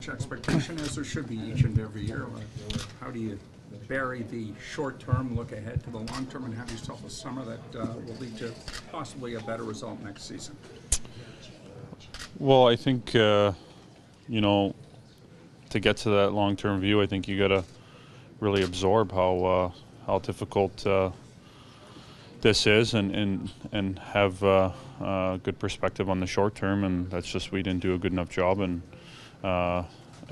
much expectation as there should be each and every year. How do you bury the short-term, look ahead to the long-term, and have yourself a summer that will lead to possibly a better result next season? Well, I think, you know, to get to that long-term view, I think you got to really absorb how difficult this is, and have a good perspective on the short term. And that's just, we didn't do a good enough job, and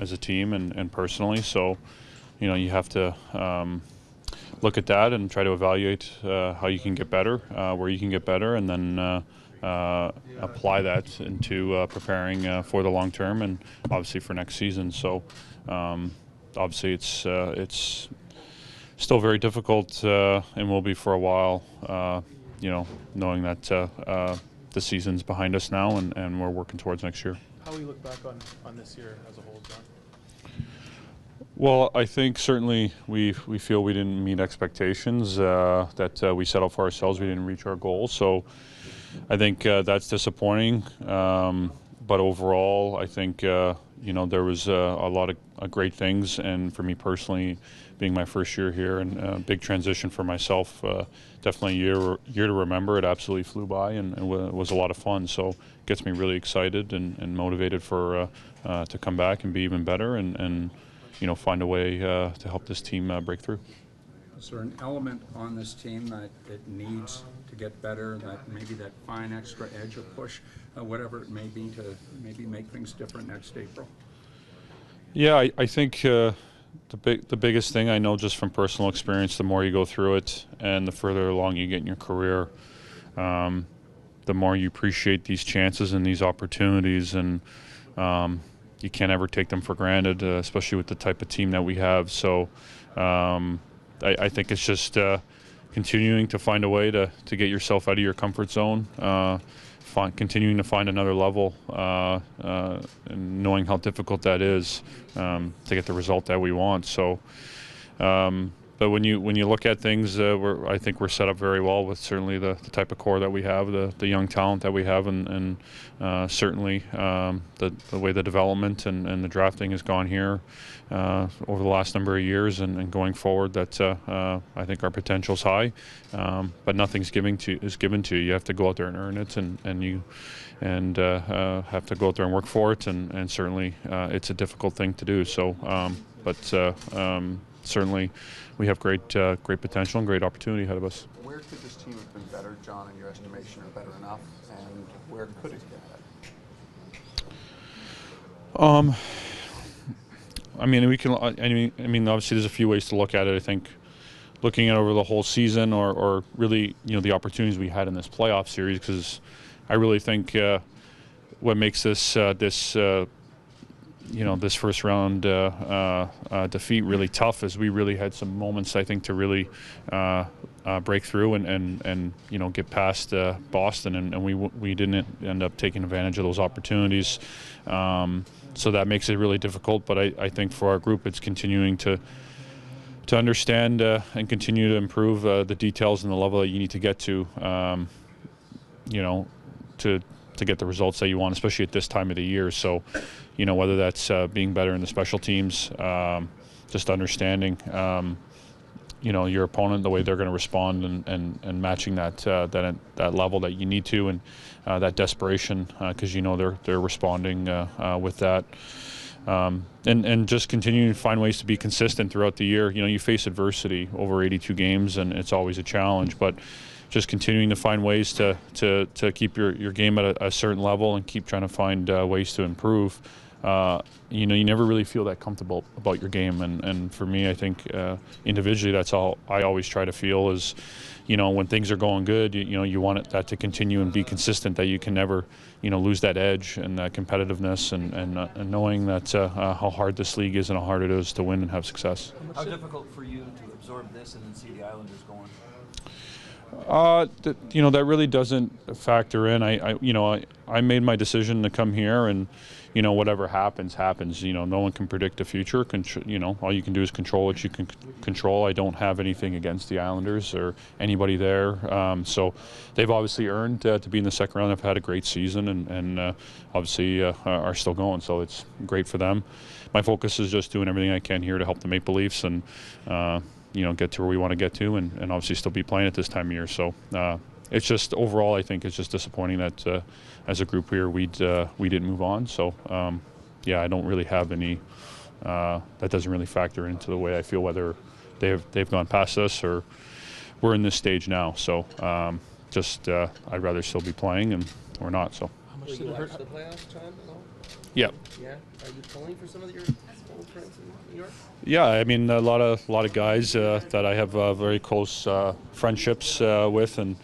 as a team and personally. So, you know, you have to look at that and try to evaluate how you can get better, where you can get better, and then apply that into preparing for the long term, and obviously for next season. So obviously it's still very difficult, and will be for a while, you know, knowing that the season's behind us now, and we're working towards next year. How will you look back on this year as a whole, John? Well, I think certainly we feel we didn't meet expectations that we set out for ourselves. We didn't reach our goals, so I think that's disappointing. But overall, I think you know, there was a lot of great things, and for me personally, being my first year here and a big transition for myself, definitely a year to remember. It absolutely flew by, and was a lot of fun. So it gets me really excited and motivated for to come back and be even better, and you know, find a way to help this team break through. Is there an element on this team that it needs to get better, that maybe that fine extra edge or push, whatever it may be, to maybe make things different next April? Yeah, I think the biggest thing, I know just from personal experience, the more you go through it and the further along you get in your career, the more you appreciate these chances and these opportunities, and you can't ever take them for granted, especially with the type of team that we have. So I think it's just continuing to find a way to get yourself out of your comfort zone, continuing to find another level, and knowing how difficult that is to get the result that we want. So, but when you look at things, I think we're set up very well with certainly the type of core that we have, the young talent that we have, and certainly the way the development and the drafting has gone here over the last number of years, and going forward, that I think our potential is high, but nothing's given to you. You have to go out there and earn it, and you have to go out there and work for it, and certainly it's a difficult thing to do. So, but certainly we have great potential and great opportunity ahead of us. Where could this team have been better, John, in your estimation, or better enough, and where could it get better? I mean, we can. I mean, obviously, there's a few ways to look at it. I think looking at over the whole season, or really, you know, the opportunities we had in this playoff series, because I really think what makes this you know, this first round defeat really tough is we really had some moments, I think, to really break through and you know, get past Boston, and we didn't end up taking advantage of those opportunities. So that makes it really difficult. But I think for our group, it's continuing to understand and continue to improve the details and the level that you need to get to, you know, to get the results that you want, especially at this time of the year. So, you know, whether that's being better in the special teams, just understanding, you know, your opponent, the way they're going to respond, and matching that level that you need to, and that desperation, because you know they're responding with that. And just continuing to find ways to be consistent throughout the year. You know, you face adversity over 82 games, and it's always a challenge, but just continuing to find ways to keep your game at a certain level, and keep trying to find ways to improve. You know, you never really feel that comfortable about your game, and for me, I think individually, that's all I always try to feel is, you know, when things are going good, you know, you want that to continue and be consistent, that you can never, you know, lose that edge and that competitiveness, and knowing that how hard this league is and how hard it is to win and have success. How difficult for you to absorb this and then see the Islanders going? You know, that really doesn't factor in. I made my decision to come here, and whatever happens. No one can predict the future. All you can do is control what you can control. I don't have anything against the Islanders or anybody there. So they've obviously earned to be in the second round. They've had a great season and obviously are still going. So it's great for them. My focus is just doing everything I can here to help the Maple Leafs and get to where we want to get to, and obviously still be playing at this time of year. So it's just overall, I think it's just disappointing that as a group here we didn't move on. So I don't really have any. That doesn't really factor into the way I feel whether they've gone past us or we're in this stage now. So I'd rather still be playing, and we're not. So. How much Will did you it hurt? watch the playoffs, John, at all? Yeah. Yeah? Are you pulling for some of your old friends in New York? Yeah, I mean a lot of guys that I have very close friendships with and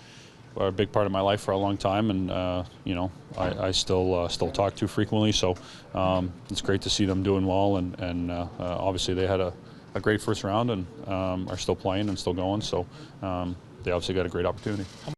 are a big part of my life for a long time, and I still talk to frequently. So it's great to see them doing well, and obviously they had a great first round and are still playing and still going. So they obviously got a great opportunity.